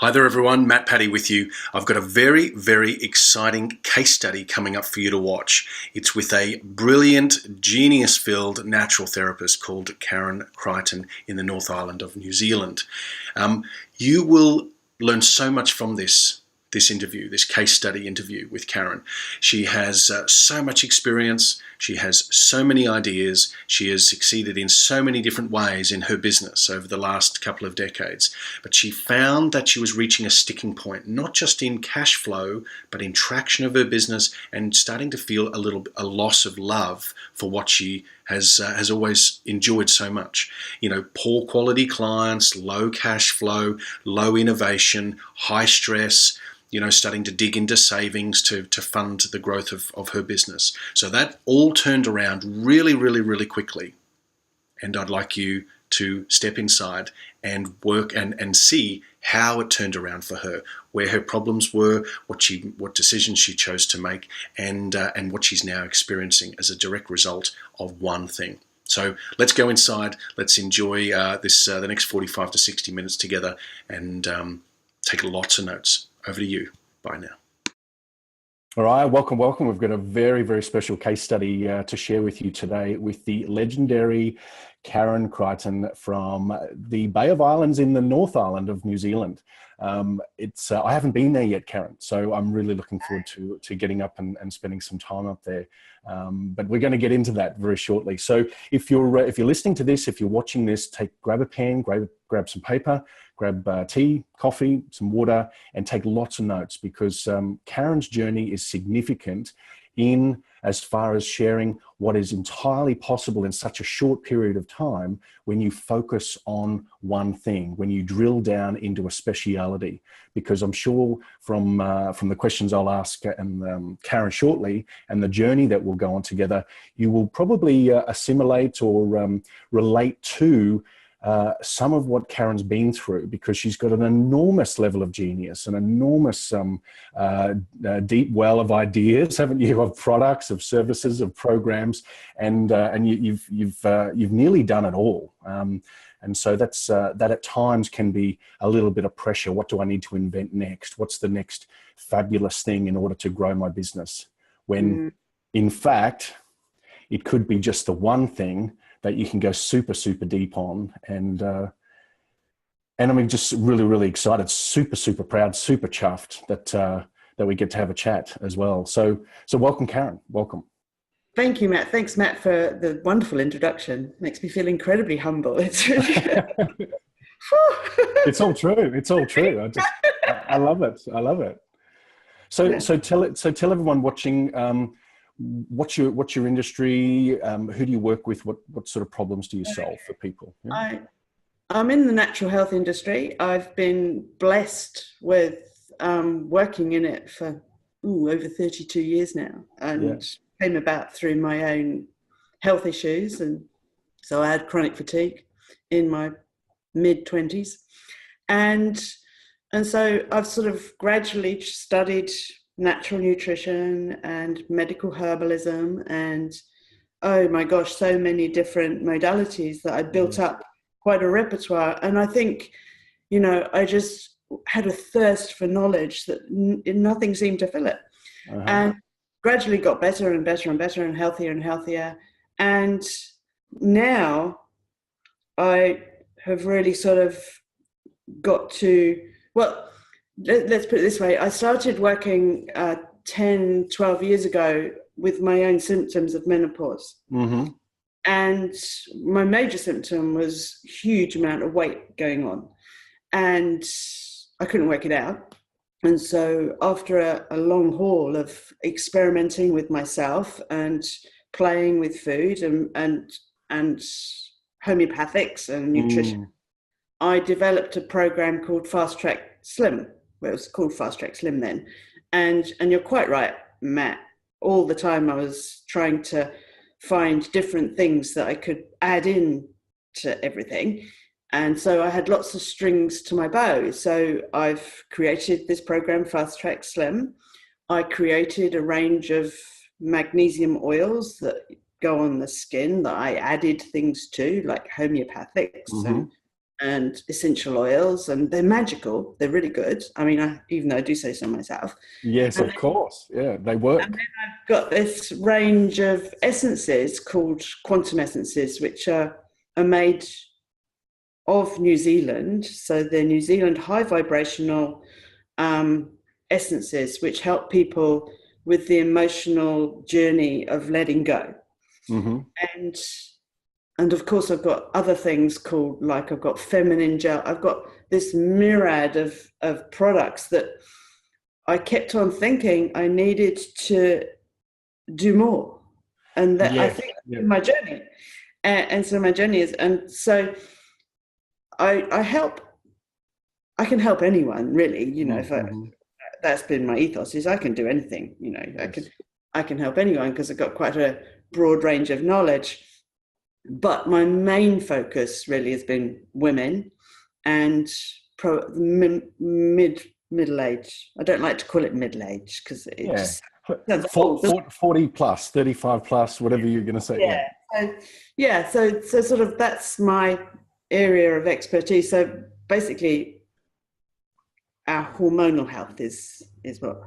Hi there, everyone. Matt Paddy with you. I've got a very, very exciting case study coming up for you to watch. It's with a brilliant, genius-filled natural therapist called Karen Crichton in the North Island of New Zealand. You will learn so much from this interview, this case study interview with Karen. She has so much experience. She has so many ideas. She has succeeded in so many different ways in her business over the last couple of decades. But she found that she was reaching a sticking point, not just in cash flow, but in traction of her business and starting to feel a loss of love for what she has always enjoyed so much. You know, poor quality clients, low cash flow, low innovation, high stress, starting to dig into savings to fund the growth of her business. So that all turned around really, really, really quickly. And I'd like you to step inside and work and see how it turned around for her, where her problems were, what decisions she chose to make, and what she's now experiencing as a direct result of one thing. So let's go inside. Let's enjoy the next 45 to 60 minutes together and take lots of notes. Over to you. Bye now. All right, welcome. We've got a very, very special case study to share with you today with the legendary Karen Crichton from the Bay of Islands in the North Island of New Zealand. I haven't been there yet, Karen, so I'm really looking forward to getting up and spending some time up there. But we're going to get into that very shortly. So if you're listening to this, if you're watching this, grab a pen, grab some paper, grab tea, coffee, some water, and take lots of notes, because Karen's journey is significant in as far as sharing what is entirely possible in such a short period of time when you focus on one thing, when you drill down into a speciality. Because I'm sure from the questions I'll ask Karen shortly and the journey that we'll go on together, you will probably assimilate or relate to some of what Karen's been through, because she's got an enormous level of genius, an enormous deep well of ideas, haven't you, of products, of services, of programs, and you've nearly done it all. And so that at times can be a little bit of pressure. What do I need to invent next? What's the next fabulous thing in order to grow my business? When in fact, it could be just the one thing that you can go super, super deep on. And I'm just really, really excited, super, super proud, super chuffed that we get to have a chat as well. So welcome, Karen, welcome. Thank you, Matt. Thanks, Matt, for the wonderful introduction. Makes me feel incredibly humble. It's really It's all true. It's all true. I love it. I love it. So tell everyone watching, what's your industry? Who do you work with? What sort of problems do you solve for people? Yeah. I'm in the natural health industry. I've been blessed with working in it for over 32 years now, and came about through my own health issues. And so I had chronic fatigue in my mid-20s, and so I've sort of gradually studied natural nutrition and medical herbalism, and oh my gosh, so many different modalities that I built up quite a repertoire. And I think, I just had a thirst for knowledge that nothing seemed to fill it. And gradually got better and better and better and healthier. And now I have really sort of got to, let's put it this way. I started working 10, 12 years ago with my own symptoms of menopause. And my major symptom was huge amount of weight going on. And I couldn't work it out. And so after a long haul of experimenting with myself and playing with food and homeopathics and nutrition, I developed a program called Fast Track Slim. Well, it was called Fast Track Slim then. And you're quite right, Matt. All the time I was trying to find different things that I could add in to everything. And so I had lots of strings to my bow. So I've created this program, Fast Track Slim. I created a range of magnesium oils that go on the skin that I added things to, like homeopathics and essential oils, and they're magical. They're really good. I mean, even though I do say so myself. Yes, And of course. Yeah, they work. then I've got this range of essences called quantum essences, which are made of New Zealand. So they're New Zealand high vibrational essences, which help people with the emotional journey of letting go. Mm-hmm. And of course, I've got other things called, like I've got feminine gel. I've got this myriad of products that I kept on thinking I needed to do more. And that I think my journey. And so my journey is, and so I can help anyone really, you know, if that's been my ethos, is I can do anything, you know, yes. I can help anyone because I've got quite a broad range of knowledge. But my main focus really has been women and middle age. I don't like to call it middle age because it just 40 plus, 35 plus, whatever you're going to say. So sort of that's my area of expertise. So basically, our hormonal health is what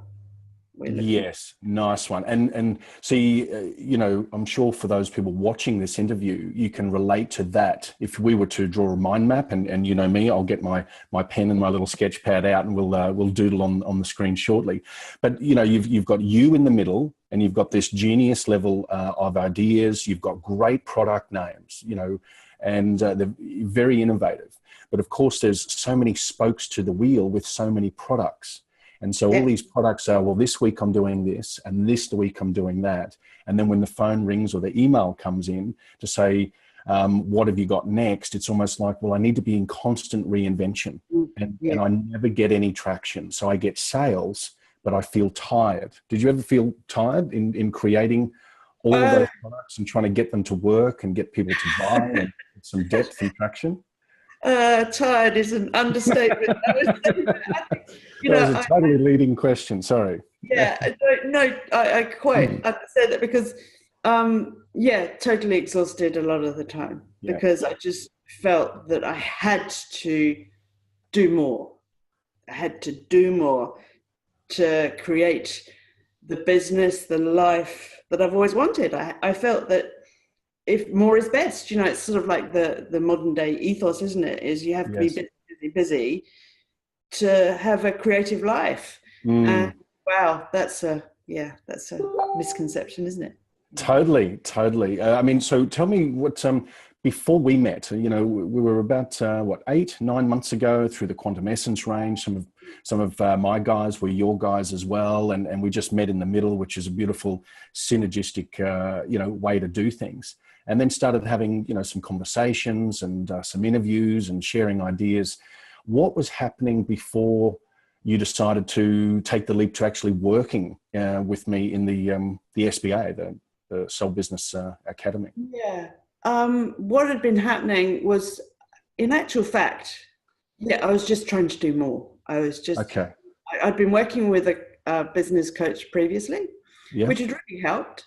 we're looking at. Yes, nice one. And see, you know, I'm sure for those people watching this interview, you can relate to that. If we were to draw a mind map, and you know me, I'll get my pen and my little sketch pad out, and we'll doodle on the screen shortly. But you know, you've got you in the middle, and you've got this genius level of ideas. You've got great product names, you know, and they're very innovative. But of course, there's so many spokes to the wheel with so many products. And so all these products are, well, this week I'm doing this, and this week I'm doing that. And then when the phone rings or the email comes in to say, what have you got next? It's almost like, well, I need to be in constant reinvention, and I never get any traction. So I get sales, but I feel tired. Did you ever feel tired in creating all of those products and trying to get them to work and get people to buy and get some depth and traction? Tired is an understatement. That was a totally leading question. Sorry. Yeah, I quite understand that because, totally exhausted a lot of the time because I just felt that I had to do more. I had to do more to create the business, the life that I've always wanted. I felt that if more is best, you know, it's sort of like the modern day ethos, isn't it? Is you have to be busy to have a creative life. And wow, that's a misconception, isn't it? Totally. I mean, so tell me what, before we met, you know, we were about 8-9 months ago through the Quantum Essence range. Some of my guys were your guys as well, and we just met in the middle, which is a beautiful synergistic way to do things. And then started having, you know, some conversations and some interviews and sharing ideas. What was happening before you decided to take the leap to actually working with me in the SBA, the Soul Business Academy? Yeah. What had been happening was, in actual fact, I was just trying to do more. I was just, I'd been working with a business coach previously, which had really helped,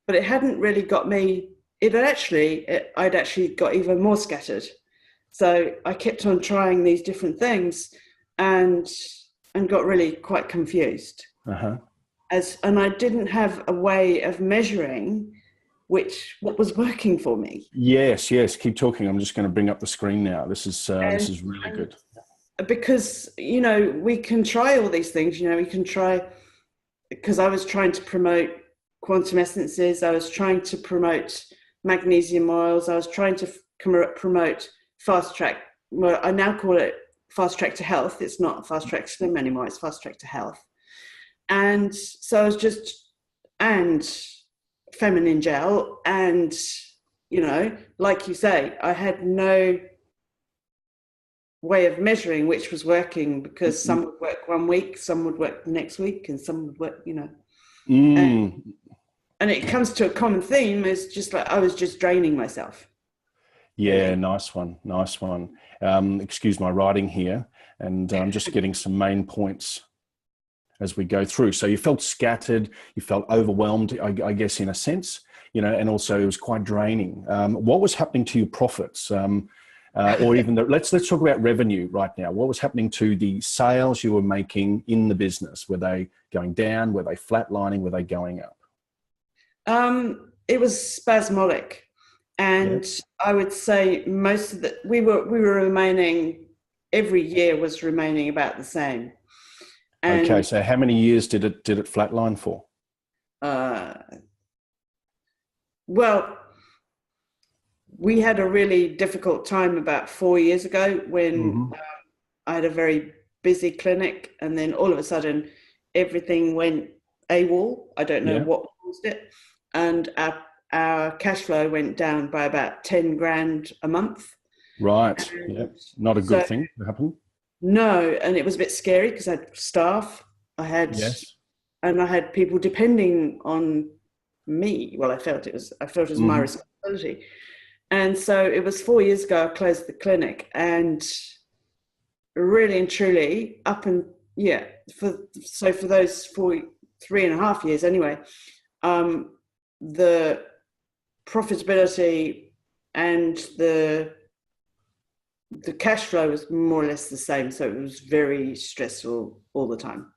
but it hadn't really got me, I'd actually got even more scattered. So I kept on trying these different things and got really quite confused. And I didn't have a way of measuring what was working for me. Yes. Keep talking. I'm just going to bring up the screen now. This is really good. Because, you know, we can try all these things, you know, we can try, because I was trying to promote quantum essences. I was trying to promote magnesium oils. I was trying to promote fast track. Well, I now call it fast track to health. It's not fast track slim anymore. It's fast track to health. And so I was and feminine gel, and, you know, like you say, I had no way of measuring which was working, because some would work one week, some would work the next week, and some would work, you know. And it comes to a common theme, is just like I was just draining myself. Yeah, nice one. Excuse my writing here, and I'm just getting some main points as we go through. So you felt scattered, you felt overwhelmed, I guess, in a sense, you know, and also it was quite draining. What was happening to your profits? or even let's talk about revenue right now. What was happening to the sales you were making in the business? Were they going down? Were they flatlining? Were they going up? It was spasmodic, and I would say most of we were remaining. Every year was remaining about the same. And, okay, so how many years did it flatline for? Well, we had a really difficult time about 4 years ago when I had a very busy clinic, and then all of a sudden everything went AWOL. I don't know what caused it, and our cash flow went down by about 10 grand a month. Right. Yeah. Not a good thing to happen. No, and it was a bit scary because I had staff. I had people depending on me. Well, I felt it was my responsibility. And so it was 4 years ago I closed the clinic, and really and truly for those 3.5 years anyway, the profitability and the cash flow was more or less the same. So it was very stressful all the time.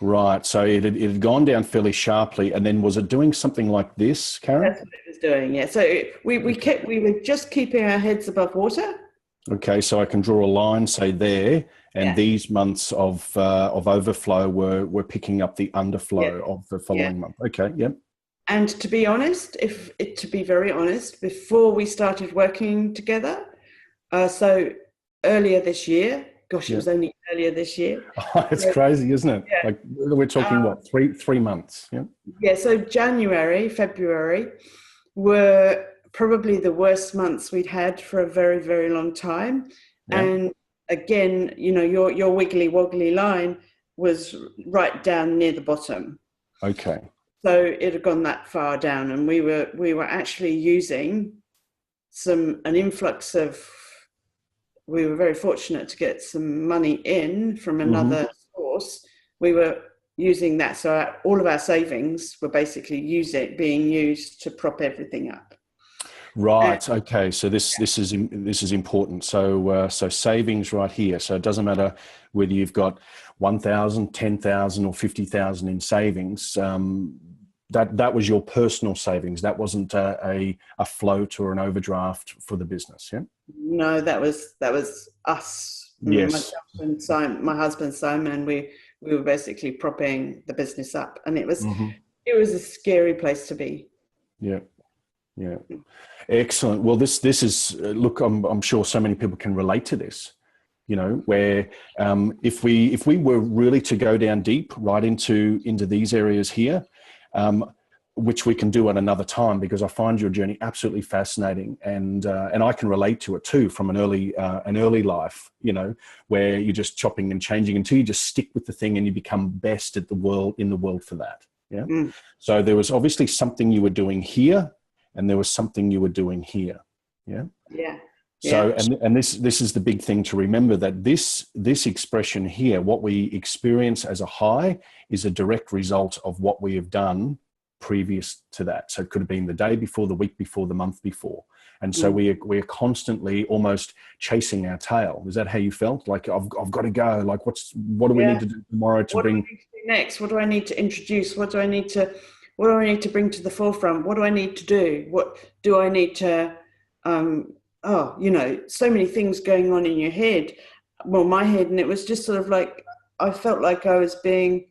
Right. So it had gone down fairly sharply, and then was it doing something like this, Karen? That's what it was doing. Yeah. So we were just keeping our heads above water. Okay. So I can draw a line, say there, and these months of overflow were picking up the underflow of the following month. Okay. Yep. And to be honest, to be very honest, before we started working together, so earlier this year, it was only earlier this year. It's crazy, isn't it? Yeah. Like we're talking what, three months? Yeah. Yeah. So January, February were probably the worst months we'd had for a very, very long time. Yeah. And again, your wiggly woggly line was right down near the bottom. Okay. So it had gone that far down, and we were actually using an influx of. We were very fortunate to get some money in from another source. We were using that, so all of our savings were basically being used to prop everything up. Right. Okay. So this is important. So savings right here. So it doesn't matter whether you've got 1,000, 10,000, or 50,000 in savings. That was your personal savings. That wasn't a float or an overdraft for the business. Yeah. No, that was us. Yes. Myself and Simon, my husband Simon, and we were basically propping the business up, and it was a scary place to be. Yeah. Yeah. Excellent. Well, this is look. I'm sure so many people can relate to this. Where if we were really to go down deep right into these areas here. Which we can do at another time, because I find your journey absolutely fascinating, and I can relate to it too from an early life, where you're just chopping and changing until you just stick with the thing and you become best in the world for that. Yeah. So there was obviously something you were doing here, and there was something you were doing here. Yeah. Yeah. So, and this is the big thing to remember, that this expression here, what we experience as a high, is a direct result of what we have done previous to that. So it could have been the day before, the week before, the month before. And so we're constantly almost chasing our tail. Is that how you felt? Like, I've got to go. Like, what do we need to do tomorrow to bring? What do I need to do next? What do I need to introduce? What do I need to bring to the forefront? What do I need to do? What do I need to, so many things going on in your head. Well, my head, and it was just sort of like, I felt like I was being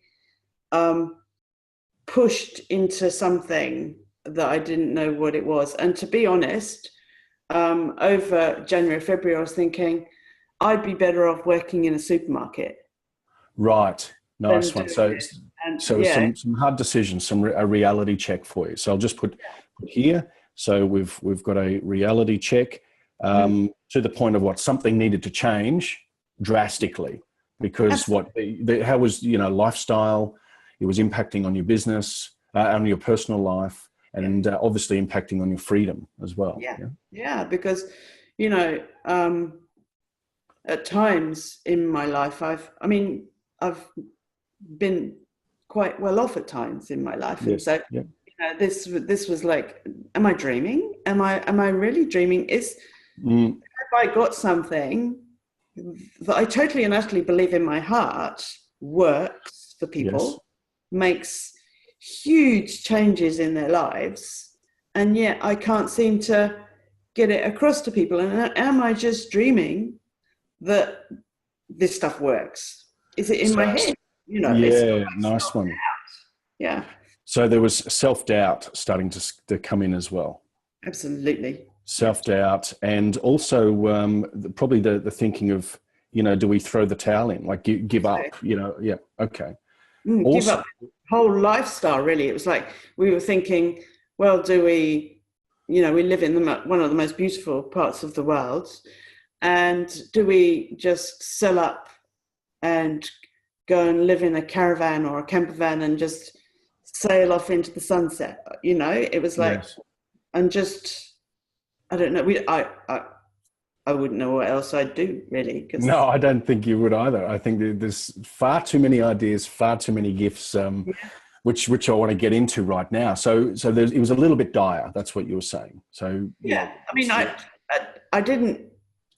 pushed into something that I didn't know what it was. And to be honest, over January, February, I was thinking I'd be better off working in a supermarket. Right. Nice one. So some hard decisions, a reality check for you. So I'll just put here. So we've got a reality check to the point of what something needed to change drastically, because how was lifestyle, it was impacting on your business, on your personal life, and obviously impacting on your freedom as well. Yeah, because at times in my life, I've been quite well off at times in my life, and so this was like, am I dreaming? Am I really dreaming? Mm. If I got something that I totally and utterly believe in my heart works for Yes. people, makes huge changes in their lives, and yet I can't seem to get it across to people. And am I just dreaming that this stuff works? Is it in my So, head? You know, it's yeah, nice one. yeah, So there was self-doubt starting to come in as well. absolutely. Self-doubt, and also probably the thinking of, do we throw the towel in, like give up, yeah, okay. Give Also, up the whole lifestyle, really. It was like we were thinking, well, do we, we live in one of the most beautiful parts of the world, and do we just sell up and go and live in a caravan or a camper van and just sail off into the sunset? It was like, yes. and just, I don't know. I wouldn't know what else I'd do, really. No, I don't think you would either. I think there's far too many ideas, far too many gifts, which I want to get into right now. So it was a little bit dire. That's what you were saying. So yeah, I mean, I didn't.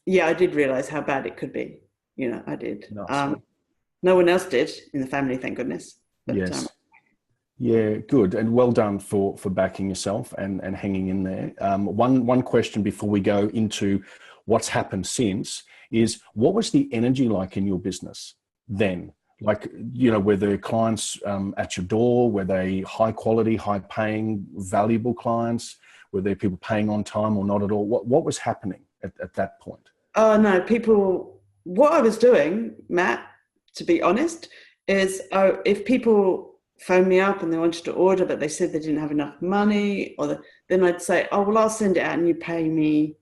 Yeah, I did realize how bad it could be. I did. Nice. No one else did in the family, thank goodness. But, yes. Yeah, good. And well done for backing yourself and hanging in there. One question before we go into what's happened since is, what was the energy like in your business then? Like, were the clients at your door? Were they high quality, high paying, valuable clients? Were there people paying on time or not at all? What was happening at that point? Oh, no, what I was doing, Matt, to be honest, is if people phoned me up and they wanted to order, but they said they didn't have enough money, then I'd say, oh, well, I'll send it out and you pay me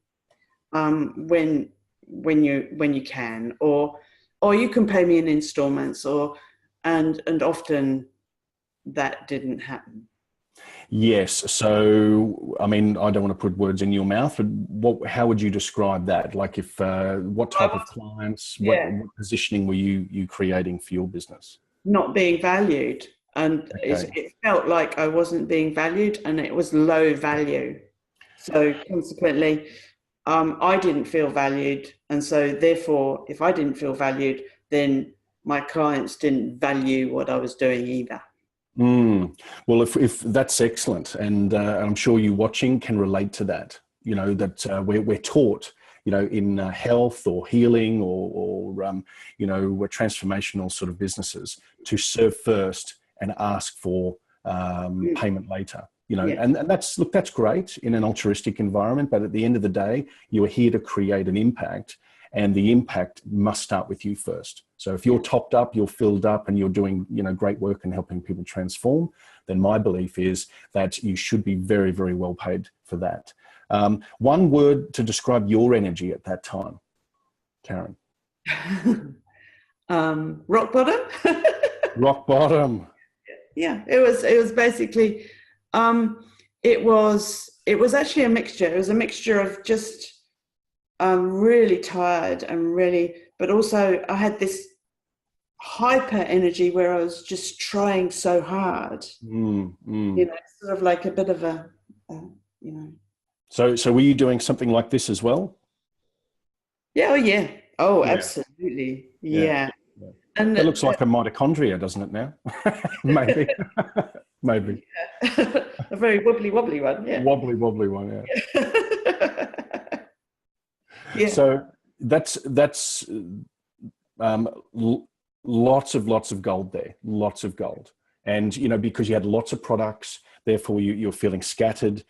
when you can, or you can pay me in installments, and often that didn't happen. Yes. So, I mean, I don't want to put words in your mouth, but how would you describe that? Like, what type of clients, what positioning were you creating for your business? Not being valued. And it felt like I wasn't being valued, and it was low value. So consequently, I didn't feel valued. And so therefore, if I didn't feel valued, then my clients didn't value what I was doing either. Well, if that's excellent, and I'm sure you watching can relate to that. That we're taught, in health or healing or we're transformational sort of businesses, to serve first and ask for payment later. And that's great in an altruistic environment, but at the end of the day, you are here to create an impact, and the impact must start with you first. So if you're topped up, you're filled up, and you're doing great work and helping people transform, then my belief is that you should be very, very well paid for that. One word to describe your energy at that time, Karen. Rock bottom. Rock bottom. Yeah, it was basically, it was actually a mixture. It was a mixture of just really tired and but also I had this hyper energy where I was just trying so hard. Sort of like a bit of a, So were you doing something like this as well? Yeah. Oh, yeah. Oh, yeah. Absolutely. Yeah. And it looks like a mitochondria, doesn't it now? Maybe. Maybe. Yeah. A very wobbly one. Yeah. Wobbly one. Yeah. Yeah. So that's lots of gold there, lots of gold. And, because you had lots of products, therefore you're feeling scattered.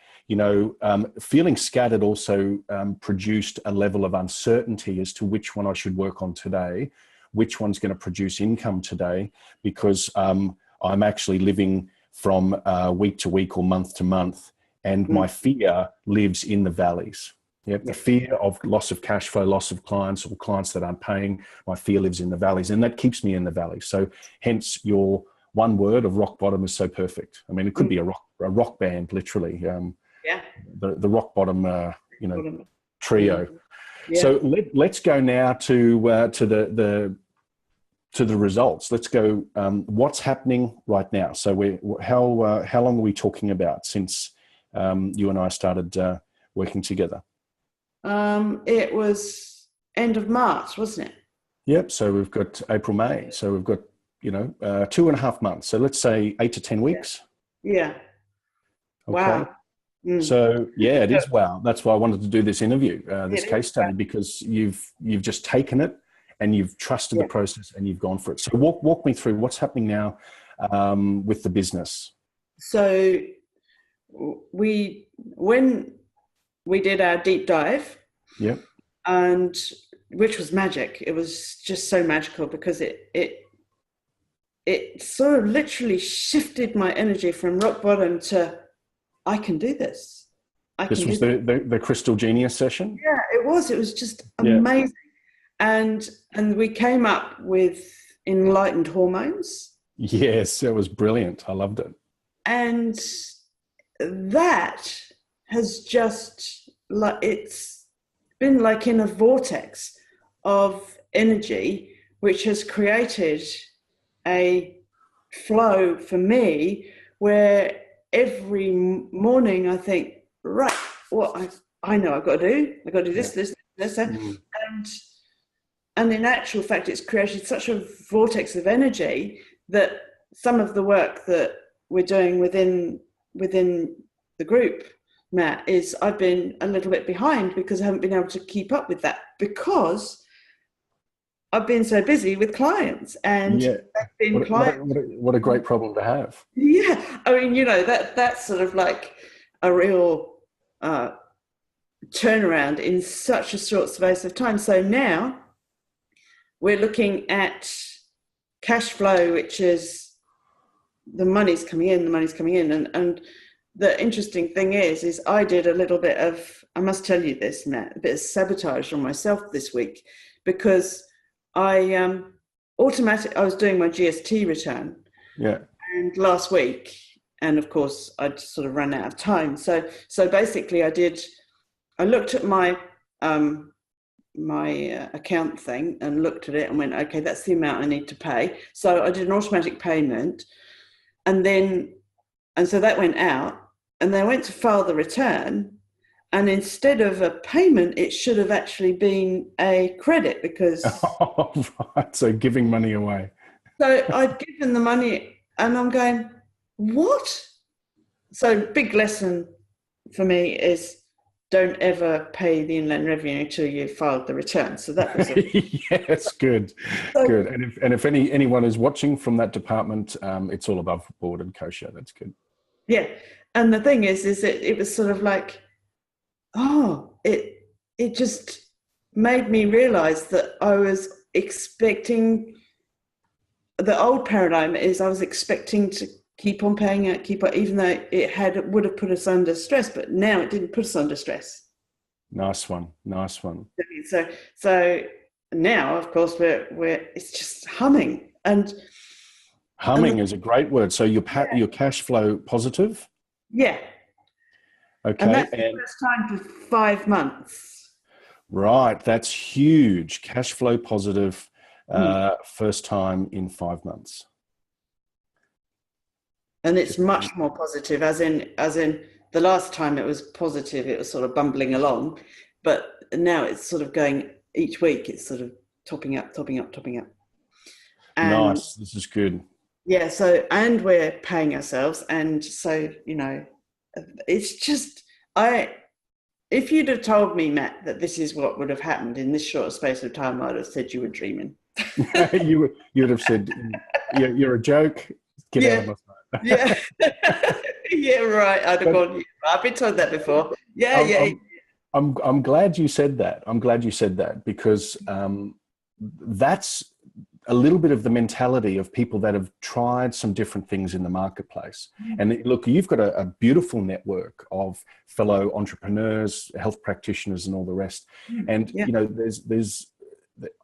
Feeling scattered also produced a level of uncertainty as to which one I should work on today, which one's going to produce income today, because I'm actually living from week to week or month to month, and my fear lives in the valleys. Yep, the fear of loss of cash flow, loss of clients, or clients that aren't paying, my fear lives in the valleys, and that keeps me in the valleys. So hence your one word of rock bottom is so perfect. I mean, it could be a rock band, literally. The rock bottom, trio. Yeah. So let's go now to the results. Let's go. What's happening right now? So how long are we talking about since you and I started working together? It was end of March, wasn't it? Yep. So we've got April, May. So we've got, 2.5 months. So let's say 8 to 10 weeks. Yeah. Okay. Wow. Mm. So yeah, it is wow. That's why I wanted to do this interview, this case study, wow. because you've just taken it and you've trusted the process and you've gone for it. So walk me through what's happening now with the business. So when we did our deep dive, Yep. and which was magic. It was just so magical because it sort of literally shifted my energy from rock bottom to I can do this. This was the Crystal Genius session? Yeah, it was. It was just amazing. And we came up with enlightened hormones. Yes, it was brilliant. I loved it. And that has just it's been like in a vortex of energy, which has created a flow for me where every morning I think, right, what I know I've got to do. I've got to do this. And in actual fact, it's created such a vortex of energy that some of the work that we're doing within the group, Matt, is I've been a little bit behind because I haven't been able to keep up with that because I've been so busy with clients and what a great problem to have. Yeah, I mean, that's sort of like a real turnaround in such a short space of time. So now we're looking at cash flow, which is the money's coming in. And the interesting thing is I did a little bit of, I must tell you this, Matt, a bit of sabotage on myself this week because I was doing my GST return. Yeah. And last week, and of course I'd sort of run out of time. So basically I looked at my account thing and looked at it and went, okay, that's the amount I need to pay. So I did an automatic payment and so that went out and then I went to file the return and instead of a payment, it should have actually been a credit because... Oh, right. So giving money away. So I'd given the money and I'm going, what? So big lesson for me is don't ever pay the Inland Revenue until you've filed the return. So that was yes, good. Good. And if anyone is watching from that department, it's all above board and kosher. That's good. Yeah. And the thing is it was sort of like, it just made me realize that I was expecting, the old paradigm is I was expecting to keep on paying out, even though it would have put us under stress, but now it didn't put us under stress. Nice one. So now, of course, it's just humming. And humming is a great word. So your cash flow positive? Yeah. Okay. And that's the first time for 5 months. Right. That's huge. Cash flow positive, first time in 5 months. And it's much more positive, as in the last time it was positive, it was sort of bumbling along, but now it's sort of going each week, it's sort of topping up. And nice. This is good. Yeah. So, and we're paying ourselves. And so, it's just, if you'd have told me, Matt, that this is what would have happened in this short space of time, I'd have said you were dreaming. you would have said, you're a joke. Get out of my sight. Yeah. Yeah, right. I'd have gone, I've been told that before. I'm glad you said that. Because that's a little bit of the mentality of people that have tried some different things in the marketplace. And look, you've got a beautiful network of fellow entrepreneurs, health practitioners, and all the rest. And there's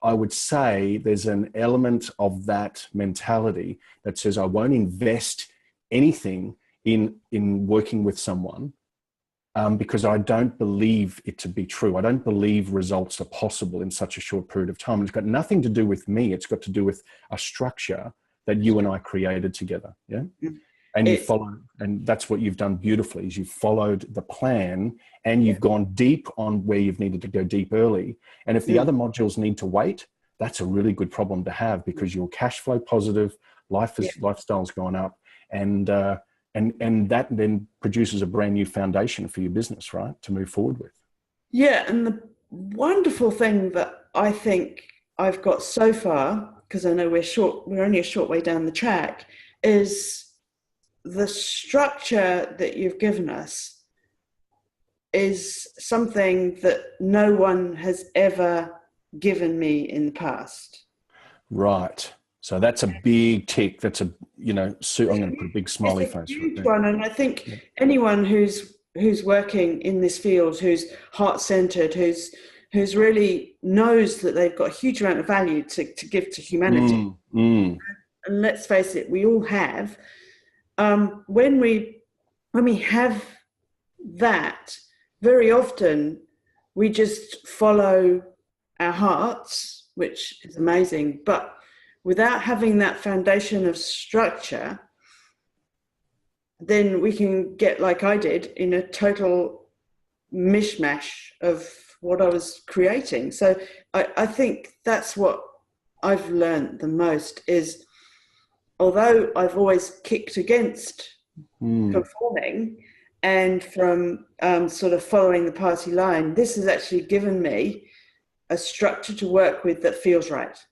I would say there's an element of that mentality that says I won't invest anything in working with someone because I don't believe it to be true. I don't believe results are possible in such a short period of time. It's got nothing to do with me. It's got to do with a structure that you and I created together. Yeah. And you follow, and that's what you've done beautifully, is you've followed the plan and you've gone deep on where you've needed to go deep early. And if the other modules need to wait, that's a really good problem to have, because you're cash flow positive, lifestyle's gone up, and that then produces a brand new foundation for your business, right, to move forward with. Yeah, and the wonderful thing that I think I've got so far, because I know we're only a short way down the track, is the structure that you've given us is something that no one has ever given me in the past. Right. So that's a big tick. That's a, I'm going to put a big smiley face. It's a huge one. And I think anyone who's working in this field, who's heart-centered, who's really knows that they've got a huge amount of value to give to humanity. And let's face it, we all have. When we have that, very often we just follow our hearts, which is amazing, but without having that foundation of structure, then we can get, like I did, in a total mishmash of what I was creating. So I think that's what I've learned the most is, although I've always kicked against conforming and from sort of following the party line, this has actually given me a structure to work with that feels right.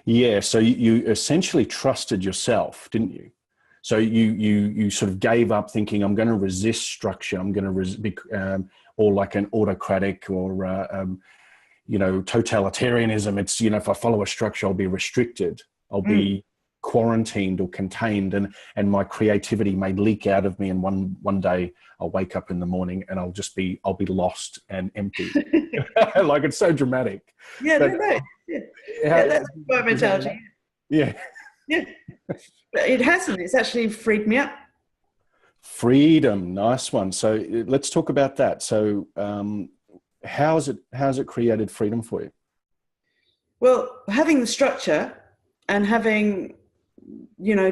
Yeah, so you essentially trusted yourself, didn't you? So you sort of gave up thinking, I'm going to resist structure, I'm going to or like an autocratic or totalitarianism. It's, if I follow a structure, I'll be restricted, I'll be quarantined or contained, and my creativity may leak out of me, and one day I'll wake up in the morning and I'll be lost and empty. Like, it's so dramatic. Yeah, but, no. That's my mentality. Yeah. But it hasn't. It's actually freed me up. Freedom, nice one. So let's talk about that. So how's it created freedom for you? Well, having the structure and having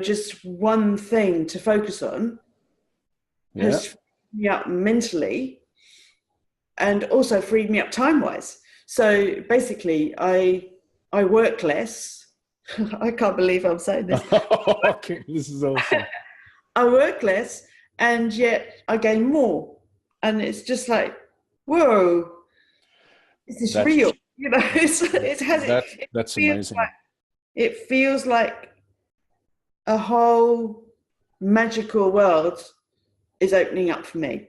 just one thing to focus on has freed me up mentally, and also freed me up time-wise. So basically, I work less. I can't believe I'm saying this. Okay, this is awesome. I work less, and yet I gain more. And it's just like, whoa, is this real? That's amazing. It feels like a whole magical world is opening up for me.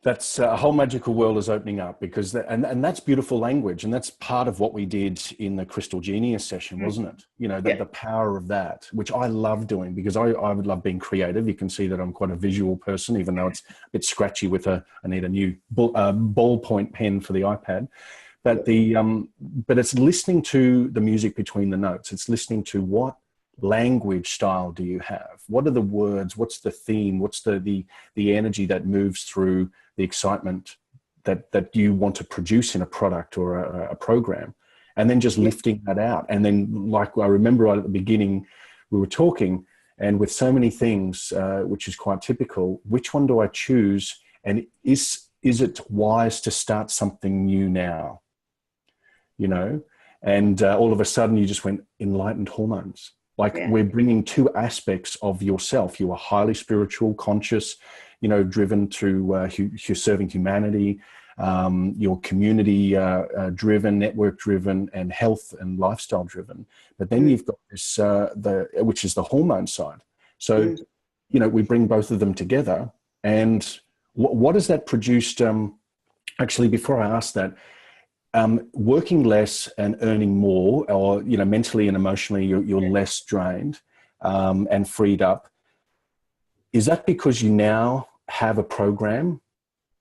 That's a whole magical world is opening up, because and that's beautiful language, and that's part of what we did in the Crystal Genius session, wasn't it? The power of that, which I love doing, because I would love being creative. You can see that I'm quite a visual person, even though it's a bit scratchy I need a new ballpoint pen for the iPad. But but it's listening to the music between the notes. It's listening to what language style do you have? What are the words? What's the theme? What's the energy that moves through the excitement that you want to produce in a product or a program? And then just lifting that out. And then, like, I remember right at the beginning, we were talking, and with so many things, which is quite typical, which one do I choose? And is it wise to start something new now? And all of a sudden you just went enlightened hormones. We're bringing two aspects of yourself. You are highly spiritual, conscious, driven to you're serving humanity, you're community driven, network driven, and health and lifestyle driven. But then you've got this, which is the hormone side. So, we bring both of them together. And what has that produced? Actually, before I ask that, working less and earning more, or mentally and emotionally you're less drained and freed up. Is that because you now have a program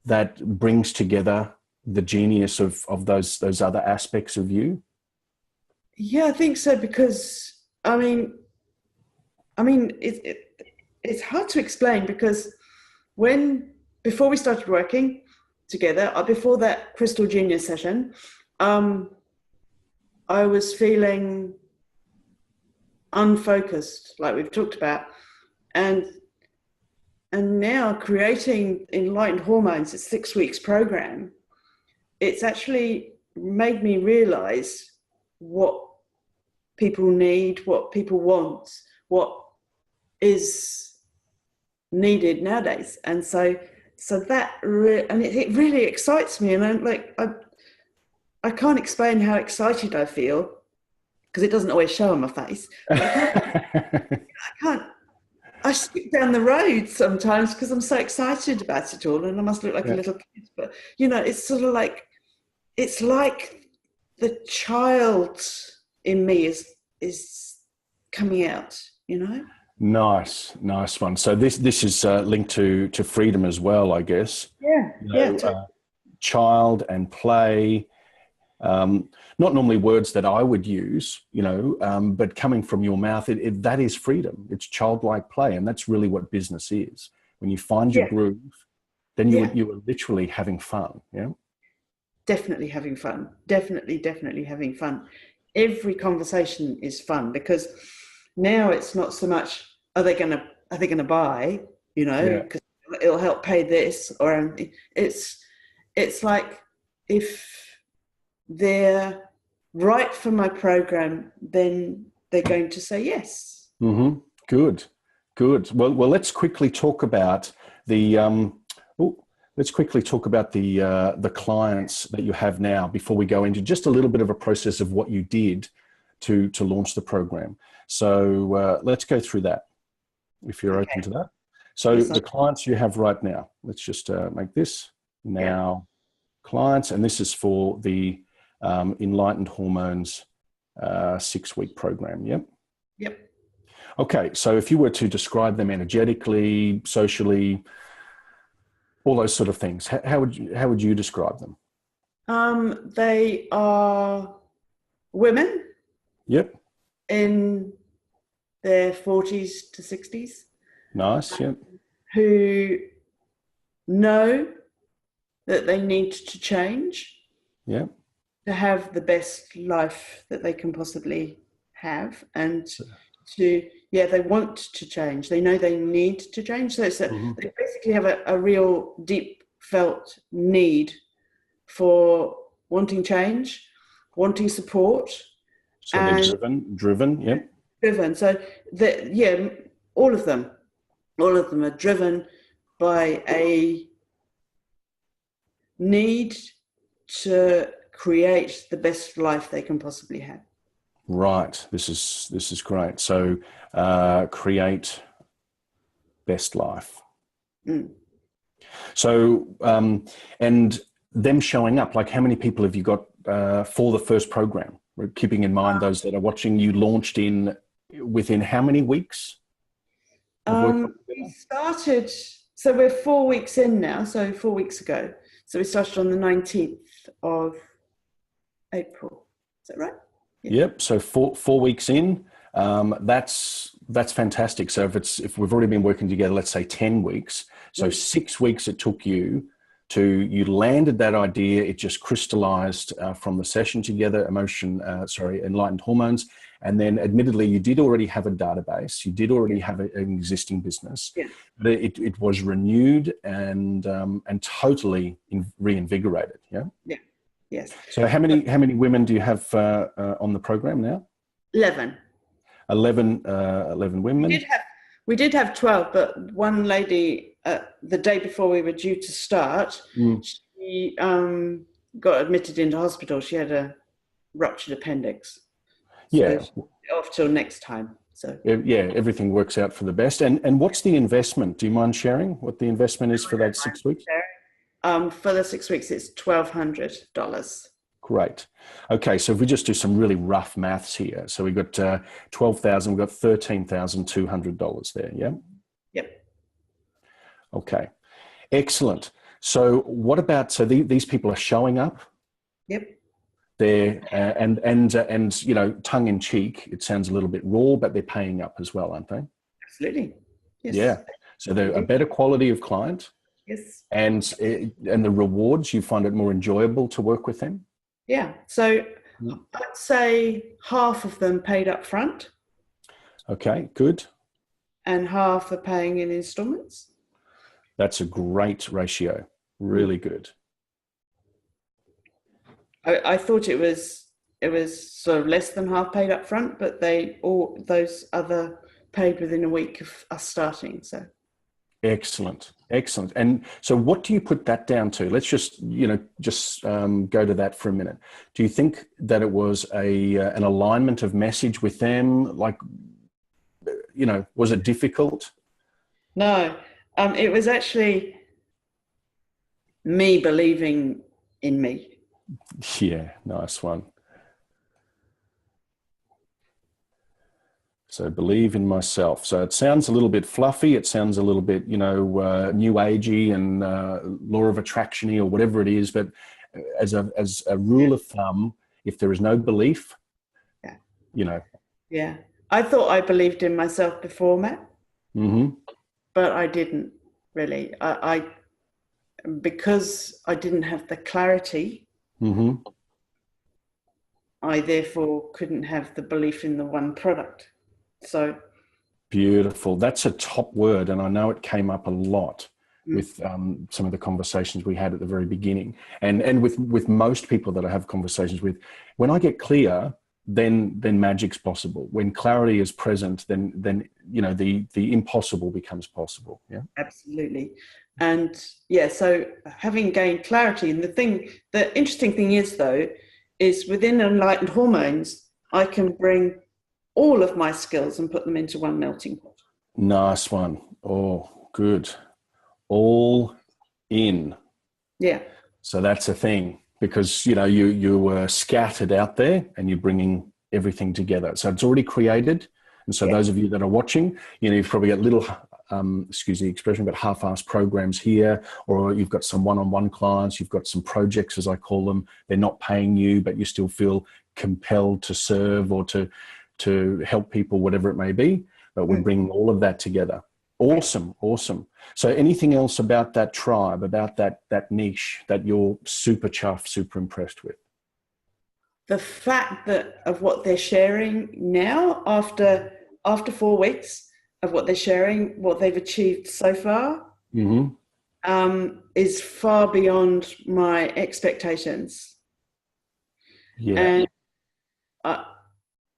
that brings together the genius of those other aspects of you? Yeah, I think so, because it's hard to explain, because before we started working together, before that Crystal Genius session, I was feeling unfocused, like we've talked about, and now creating Enlightened Hormones, a 6 weeks program, it's actually made me realize what people need, what people want, what is needed nowadays. And so that it really excites me. And I can't explain how excited I feel, because it doesn't always show on my face. I skip down the road sometimes because I'm so excited about it all, and I must look like a little kid. But it's sort of like, it's like the child in me is coming out. Nice one. So this is linked to freedom as well, I guess. Child and play. Not normally words that I would use, but coming from your mouth, that is freedom. It's childlike play, and that's really what business is. When you find your groove, then you are literally having fun. Yeah, definitely having fun. Definitely having fun. Every conversation is fun, because now it's not so much are they gonna buy, because it'll help pay this or anything. It's like, if they're right for my program, then they're going to say yes. Mm-hmm. Good. Well, let's quickly talk about the the clients that you have now before we go into just a little bit of a process of what you did to launch the program. So let's go through that, if you're open to that. So yes, the clients you have right now, let's just make this now clients, and this is for the Enlightened Hormones 6-week program. Yep. Okay, so if you were to describe them energetically, socially, all those sort of things, how would you describe them? They are women. Yep. In their 40s to 60s. Nice. Yep. Who know that they need to change. Yep. To have the best life that they can possibly have, and they want to change. They know they need to change. So they basically have a real deep felt need for wanting change, wanting support. So they're driven. Yep. Driven. So all of them are driven by a need to create the best life they can possibly have. Right. This is great. So create best life. So and them showing up, like how many people have you got for the first program? We're keeping in mind those that are watching. You launched within how many weeks? We started, so we're 4 weeks in now, so 4 weeks ago. So we started on the 19th of April. Is that right? Yep. So four weeks in, that's fantastic. So if we've already been working together, let's say 10 weeks. So 6 weeks it took you you landed that idea. It just crystallized from the session together, Enlightened Hormones. And then admittedly, you did already have a database. You did already have an existing business. Yeah. But it was renewed and totally reinvigorated. Yeah. Yeah. Yes. So how many women do you have on the program now? 11. 11 women. We did have 12, but one lady, the day before we were due to start, she got admitted into hospital. She had a ruptured appendix. So off till next time. So everything works out for the best. And what's the investment? Do you mind sharing what the investment is for that 6 weeks? For the 6 weeks, it's $1,200. Great. Okay, so if we just do some really rough maths here, so we got $12,000, we've got $13,200 there. Yeah. Yep. Okay, excellent. So what about these people are showing up? Yep. They're and tongue in cheek, it sounds a little bit raw, but they're paying up as well, aren't they? Absolutely. Yes. Yeah. So they're a better quality of client. Yes. And the rewards, you find it more enjoyable to work with them? Yeah. So I'd say half of them paid up front. Okay, good. And half are paying in installments. That's a great ratio. Really good. I thought it was sort of less than half paid up front, but those other paid within a week of us starting. So excellent. And so what do you put that down to? Let's just go to that for a minute. Do you think that it was an alignment of message with them? Like, was it difficult? No, it was actually me believing in me. Yeah, nice one. So believe in myself. So it sounds a little bit fluffy. It sounds a little bit, new agey and law of attraction-y or whatever it is. But as a rule of thumb, if there is no belief, Yeah. I thought I believed in myself before, Matt. Mm-hmm. But I didn't really. Because I didn't have the clarity, Mm-hmm. I therefore couldn't have the belief in the one product. So beautiful. That's a top word, and I know it came up a lot with some of the conversations we had at the very beginning, and with most people that I have conversations with. When I get clear, then magic's possible. When clarity is present, then the impossible becomes possible. Yeah, absolutely. And yeah, so having gained clarity, and the interesting thing is though, is within Enlightened Hormones, I can bring all of my skills and put them into one melting pot. Nice one. Oh, good. All in. Yeah. So that's a thing, because you were scattered out there and you're bringing everything together. So it's already created. And so those of you that are watching, you've probably got little, excuse the expression, but half-assed programs here, or you've got some one-on-one clients, you've got some projects, as I call them. They're not paying you, but you still feel compelled to serve or to help people, whatever it may be. But we're bringing all of that together. Awesome. So anything else about that tribe, about that niche that you're super chuffed, super impressed with? The fact that of what they're sharing now, after 4 weeks of what they're sharing, what they've achieved so far, is far beyond my expectations. Yeah. And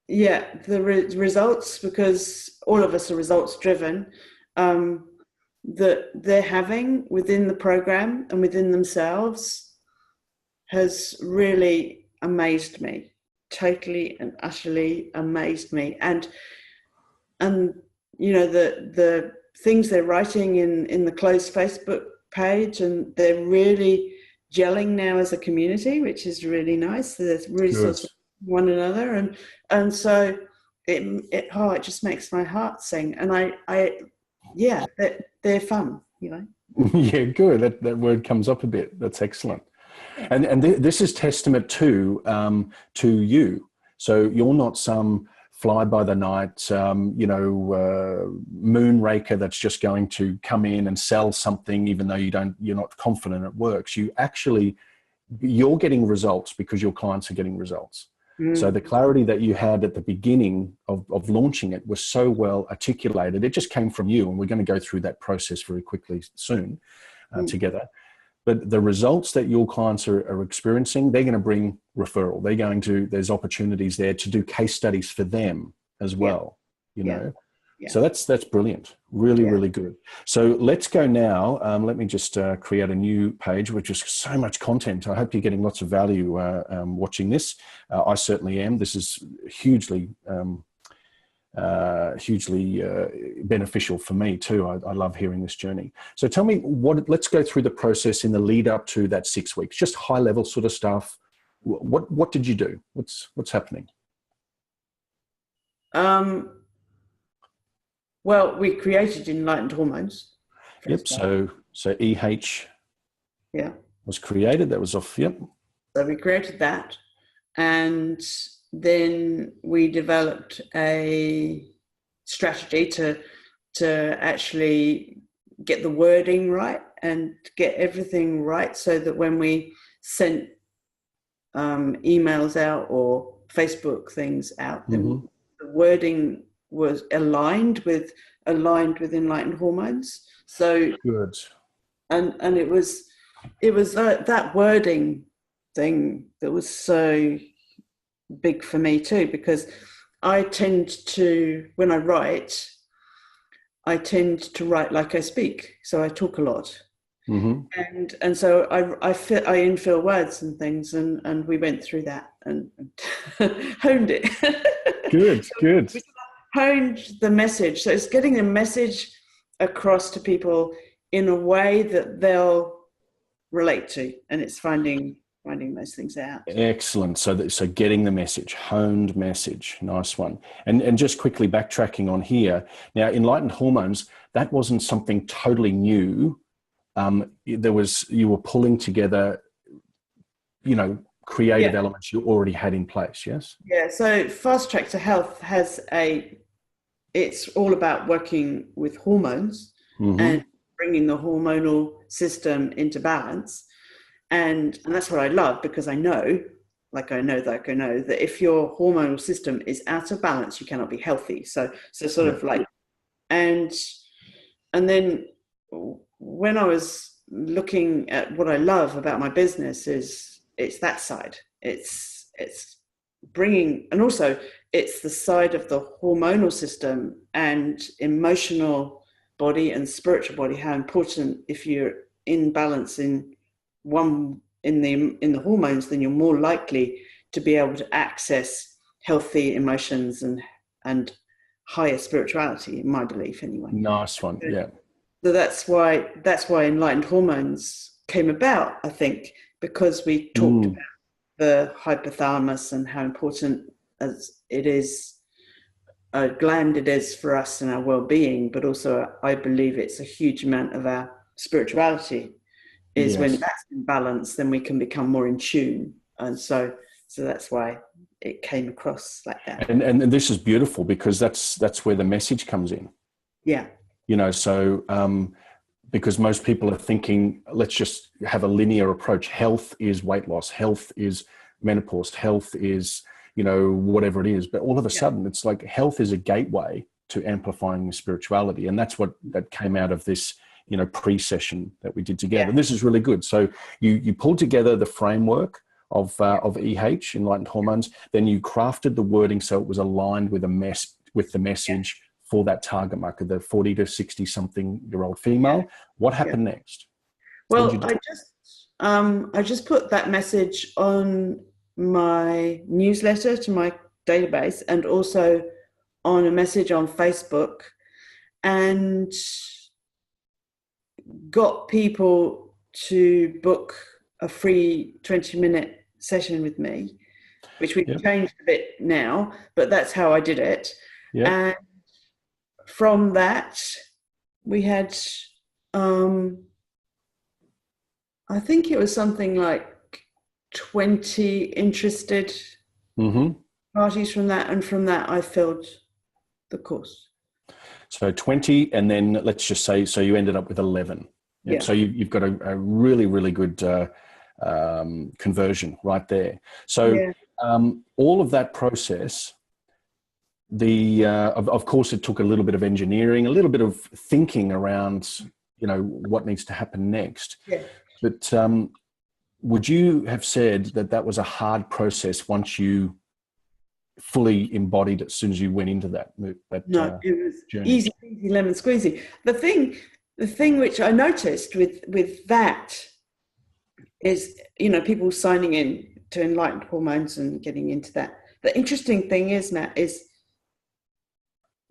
the results, because all of us are results driven, that they're having within the program and within themselves has really amazed me, totally and utterly amazed me. And the things they're writing in the closed Facebook page, and they're really gelling now as a community, which is really nice. They're really sort of one another, and so it just makes my heart sing. And they're fun, Yeah, good. That word comes up a bit. That's excellent. And this is testament to you. So you're not some fly by the night, moonraker that's just going to come in and sell something, even though you're not confident it works. You're getting results because your clients are getting results. So the clarity that you had at the beginning of launching it was so well articulated. It just came from you, and we're going to go through that process very quickly soon together. But the results that your clients are experiencing, they're going to bring referral. There's opportunities there to do case studies for them as well, Yeah. So that's brilliant. Really good. So let's go now. Let me just create a new page, which is so much content. I hope you're getting lots of value watching this. I certainly am. This is hugely beneficial for me too. I love hearing this journey. So tell me, let's go through the process in the lead up to that 6 weeks, just high level sort of stuff. What did you do? What's happening? Well, we created Enlightened Hormones. Yep. So EH was created. That was off. Yep. So we created that, and then we developed a strategy to actually get the wording right and get everything right, so that when we sent emails out or Facebook things out, then the wording was aligned with enlightened hormones. So Good. and it was that wording thing that was so big for me too, because I tend to, when I write, I tend to write like I speak, so I talk a lot. And so I infill words and things, and we went through that and honed it. Good. We honed the message. So it's getting a message across to people in a way that they'll relate to, and it's finding those things out. Excellent. So getting the message, honed message, nice one. And just quickly backtracking on here. Now, enlightened hormones, that wasn't something totally new. You were pulling together, creative elements you already had in place. Yes. Yeah. So Fast Track to Health it's all about working with hormones and bringing the hormonal system into balance. And that's what I love, because I know that if your hormonal system is out of balance, you cannot be healthy. So sort of like, and then when I was looking at what I love about my business, it's that side. It's bringing, and also it's the side of the hormonal system and emotional body and spiritual body, how important, if you're in balance in the hormones, then you're more likely to be able to access healthy emotions and higher spirituality, in my belief anyway. Nice one. Yeah. So that's why enlightened hormones came about, I think, because we talked about the hypothalamus and how important as it is, a gland it is for us and our well-being, but also I believe it's a huge amount of our spirituality. When that's in balance, then we can become more in tune. And so that's why it came across like that. And this is beautiful, because that's where the message comes in. Yeah. Because most people are thinking, let's just have a linear approach. Health is weight loss. Health is menopause. Health is, whatever it is. But all of a sudden, it's like health is a gateway to amplifying spirituality. And that's that came out of this, pre-session that we did together. And this is really good. So you pulled together the framework of EH, enlightened hormones. Then you crafted the wording so it was aligned with the message for that target market, the 40 to 60 something year old female. What happened next? Well, I just put that message on my newsletter to my database, and also on a message on Facebook, and got people to book a free 20-minute session with me, which we've changed a bit now, but that's how I did it. And from that, we had, I think it was something like 20 interested parties from that. And from that, I filled the course. So 20, and then let's just say, so you ended up with 11. Yeah. So you've got a really, really good conversion right there. So all of that process, of course, it took a little bit of engineering, a little bit of thinking around, what needs to happen next. Yeah. But would you have said that was a hard process once you fully embodied as soon as you went into that no, it was journey? Easy lemon squeezy. The thing which I noticed with that is, people signing in to enlightened hormones and getting into that. The interesting thing is, Nat, is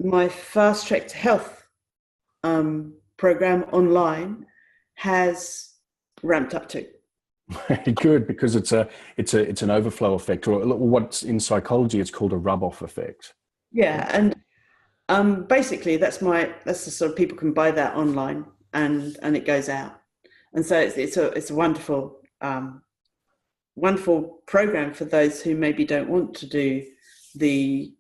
my Fast Track to Health program online has ramped up too. Good, because it's an overflow effect, or what's in psychology it's called a rub-off effect. Yeah, and basically that's the sort of, people can buy that online and it goes out, and so it's a wonderful wonderful program for those who maybe don't want to do the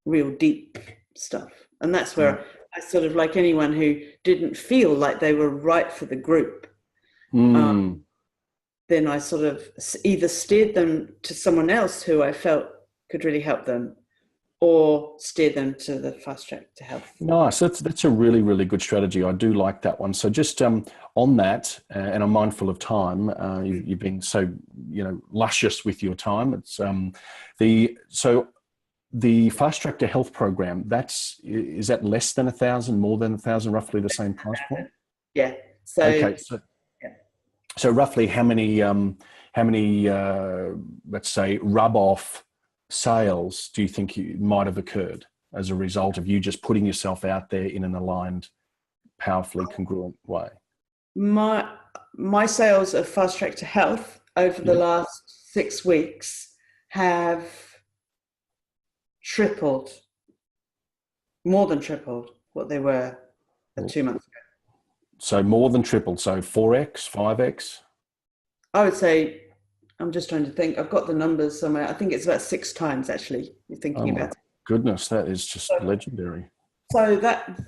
real deep stuff. And that's where I sort of, like anyone who didn't feel like they were right for the group, then I sort of either steered them to someone else who I felt could really help them, or steer them to the fast track to health. Nice. That's a really, really good strategy. I do like that one. So just on that, and I'm mindful of time. You've been so luscious with your time. It's the fast track to health program. Is that less than 1,000, more than 1,000, roughly the same price point? Yeah. So okay. So roughly how many let's say rub off sales do you think might have occurred as a result of you just putting yourself out there in an aligned, powerfully congruent way? My sales of Fast Track to Health over the last 6 weeks have tripled, more than tripled what they were 2 months ago. So more than tripled, so 4x, 5x? I would say, I'm just trying to think, I've got the numbers somewhere. I think it's about 6 times actually, you're thinking about it. Goodness, that is just legendary. So that,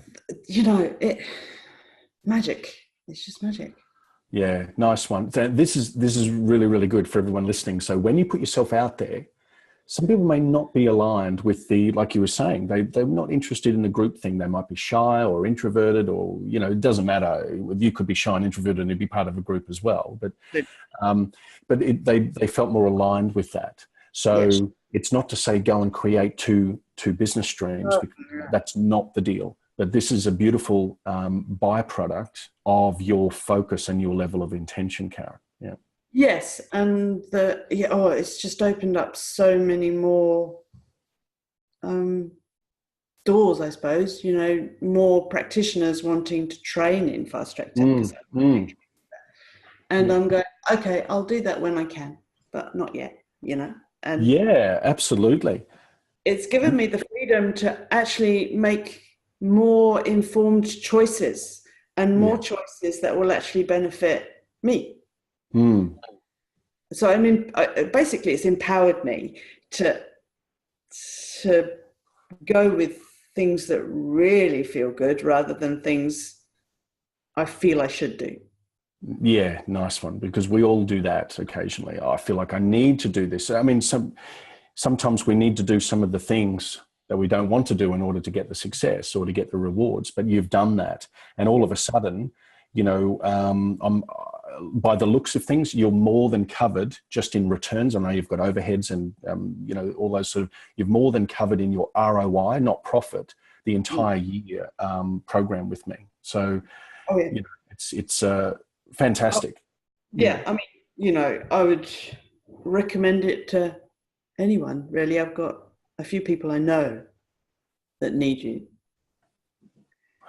magic. It's just magic. Yeah, nice one. This is really, really good for everyone listening. So when you put yourself out there, some people may not be aligned with like you were saying, they're not interested in the group thing. They might be shy or introverted, or, it doesn't matter. You could be shy and introverted and be part of a group as well. But they felt more aligned with that. So yes. It's not to say go and create two business streams. Because that's not the deal. But this is a beautiful byproduct of your focus and your level of intention, Karen. Yeah. Yes, and it's just opened up so many more doors, I suppose. More practitioners wanting to train in fast track tech. And I'm going, okay, I'll do that when I can, but not yet. And yeah, absolutely. It's given me the freedom to actually make more informed choices and more choices that will actually benefit me. So basically it's empowered me to go with things that really feel good rather than things I feel I should do. Yeah, nice one, because we all do that occasionally. I feel like I need to do this. I mean, sometimes we need to do some of the things that we don't want to do in order to get the success or to get the rewards, but you've done that. And all of a sudden, by the looks of things, you're more than covered just in returns. I know you've got overheads and, all those you've more than covered in your ROI, not profit, the entire year program with me. So, it's fantastic. Yeah. I mean, I would recommend it to anyone, really. I've got a few people I know that need you.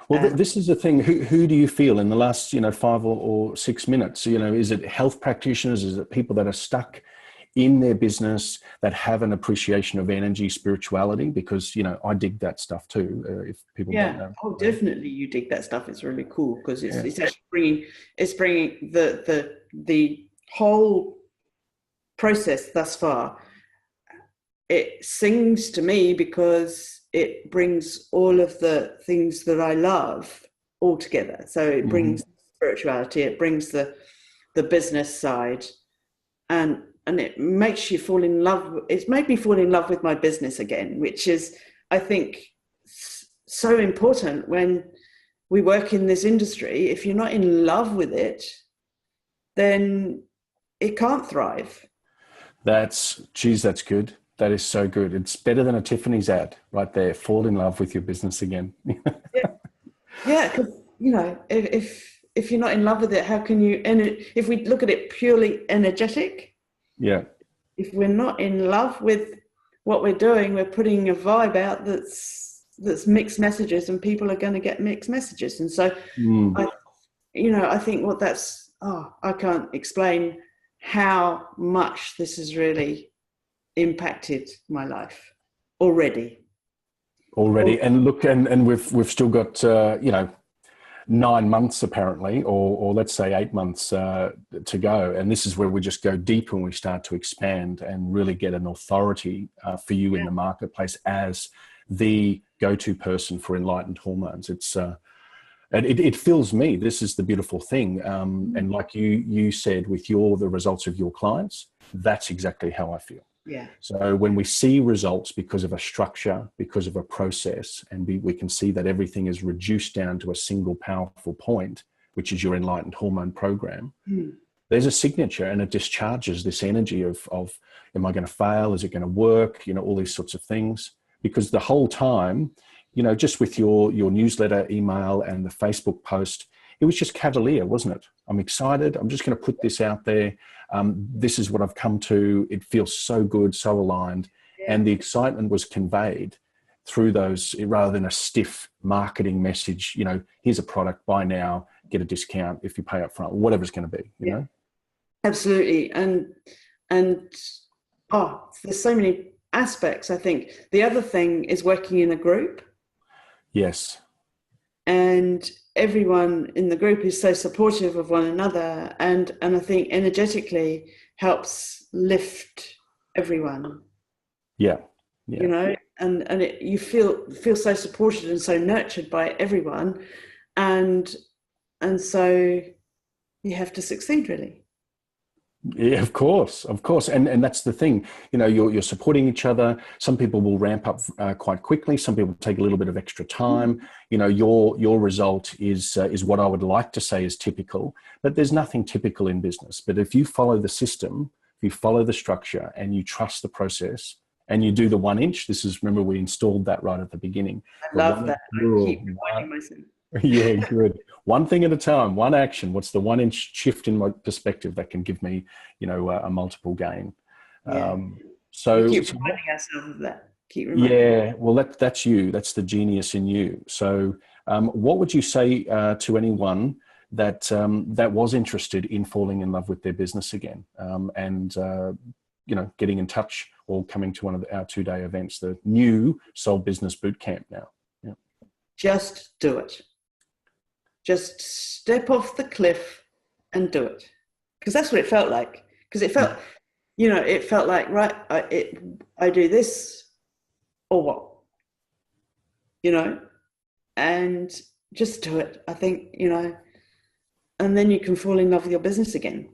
Well, this is the thing. Who do you feel in the last, 5 or 6 minutes? Is it health practitioners? Is it people that are stuck in their business that have an appreciation of energy, spirituality? Because, I dig that stuff too. If people don't know. Oh, definitely, you dig that stuff. It's really cool because it's actually bringing the whole process thus far. It sings to me because it brings all of the things that I love all together. So it brings spirituality, it brings the business side, and it makes you fall in love. It's made me fall in love with my business again, which is, I think, so important when we work in this industry. If you're not in love with it, then it can't thrive. That's good. That is so good. It's better than a Tiffany's ad right there. Fall in love with your business again. Yeah, because, if you're not in love with it, how can you, and if we look at it purely energetic, if we're not in love with what we're doing, we're putting a vibe out that's mixed messages, and people are going to get mixed messages. And so, I think I can't explain how much this has really impacted my life already. And look, and we've still got 9 months apparently, or let's say 8 months to go, and this is where we just go deeper and we start to expand and really get an authority for you in the marketplace as the go-to person for enlightened hormones. It's it fills me. This is the beautiful thing, and like you said, with the results of your clients, that's exactly how I feel. Yeah. So when we see results because of a structure, because of a process, and we can see that everything is reduced down to a single powerful point, which is your enlightened hormone program, there's a signature, and it discharges this energy of am I going to fail? Is it going to work? All these sorts of things. Because the whole time, just with your newsletter, email, and the Facebook post, it was just cavalier, wasn't it? I'm excited. I'm just going to put this out there. This is what I've come to. It feels so good, so aligned. Yeah. And the excitement was conveyed through those, rather than a stiff marketing message, here's a product, buy now, get a discount if you pay up front, whatever it's going to be, you know? Absolutely. And there's so many aspects. I think the other thing is working in a group. Yes. And everyone in the group is so supportive of one another, and I think energetically helps lift everyone. Yeah. You feel so supported and so nurtured by everyone, and so you have to succeed, really. Yeah, of course. And that's the thing, you're supporting each other. Some people will ramp up quite quickly. Some people take a little bit of extra time. Your result is what I would like to say is typical, but there's nothing typical in business. But if you follow the system, if you follow the structure, and you trust the process, and you do the 1 inch, remember we installed that right at the beginning. I love that. I keep reminding myself. Yeah, good. One thing at a time, one action. What's the 1 inch shift in my perspective that can give me, a multiple gain? Yeah. So we keep reminding ourselves of that. Well, that's you. That's the genius in you. So, what would you say to anyone that was interested in falling in love with their business again, and getting in touch or coming to one of our 2-day events, the new Soul Business Bootcamp now? Yeah. Just do it. Just step off the cliff and do it. Because that's what it felt like. Because it felt, it felt like, right, I do this or what? And just do it. I think, and then you can fall in love with your business again,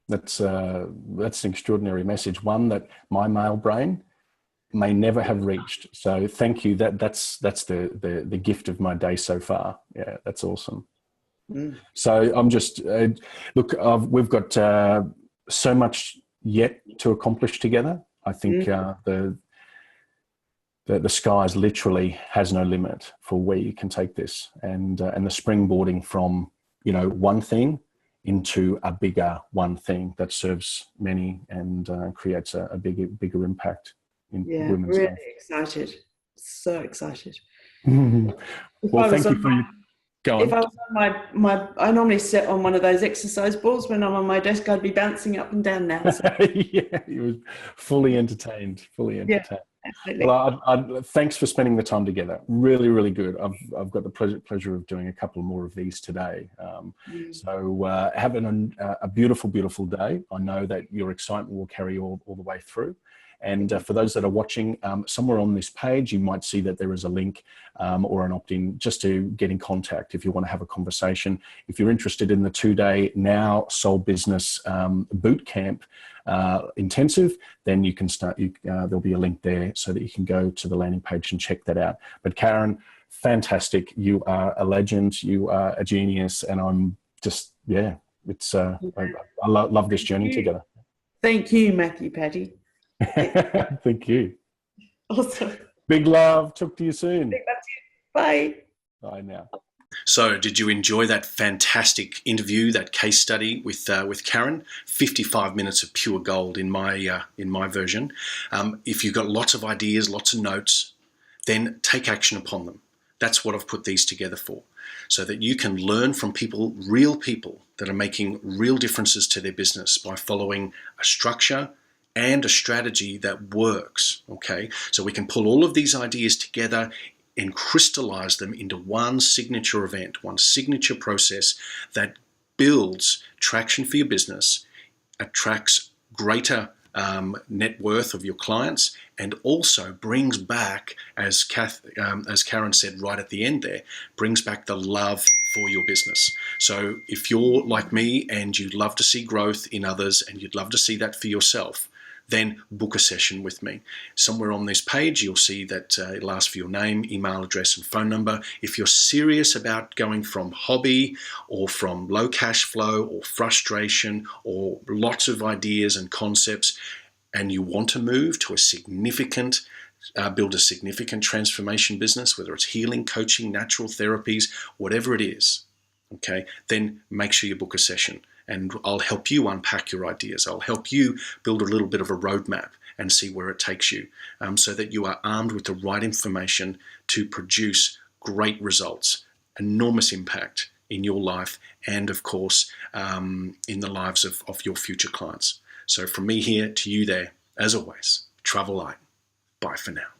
That's an extraordinary message. One that my male brain may never have reached. So thank you. That's the gift of my day so far. Yeah, that's awesome. So I'm just we've got so much yet to accomplish together. I think the skies literally has no limit for where you can take this, and the springboarding from one thing into a bigger one thing that serves many and creates a bigger impact. Really life. Excited, so excited. Well, thank you for your. Go on. If I was on I normally sit on one of those exercise balls when I'm on my desk. I'd be bouncing up and down now. So. Yeah, you were fully entertained. Yeah, absolutely. Well, thanks for spending the time together. Really, really good. I've got the pleasure of doing a couple more of these today. So having a beautiful, beautiful day. I know that your excitement will carry all the way through. And for those that are watching, somewhere on this page, you might see that there is a link or an opt-in just to get in contact if you want to have a conversation. If you're interested in the 2-day Now Soul Business Bootcamp intensive, then you can start. There'll be a link there so that you can go to the landing page and check that out. But Karen, fantastic. You are a legend. You are a genius. And I'm just, it's I love this journey together. Thank you, Matthew Paddy. Thank you. Awesome. Big love. Talk to you soon. Big love to you. Bye. Bye now. So, did you enjoy that fantastic interview, that case study with Karen? 55 minutes of pure gold in my version. If you've got lots of ideas, lots of notes, then take action upon them. That's what I've put these together for, so that you can learn from people, real people that are making real differences to their business by following a structure and a strategy that works, okay? So we can pull all of these ideas together and crystallize them into one signature event, one signature process that builds traction for your business, attracts greater net worth of your clients, and also brings back, as Karen said right at the end there, brings back the love for your business. So if you're like me and you'd love to see growth in others and you'd love to see that for yourself, then book a session with me. Somewhere on this page, you'll see that it'll ask for your name, email address, and phone number. If you're serious about going from hobby or from low cash flow or frustration or lots of ideas and concepts, and you want to move to a significant build a significant transformation business, whether it's healing, coaching, natural therapies, whatever it is, okay, then make sure you book a session and I'll help you unpack your ideas. I'll help you build a little bit of a roadmap and see where it takes you, so that you are armed with the right information to produce great results, enormous impact in your life and, of course, in the lives of your future clients. So from me here to you there, as always, travel light. Bye for now.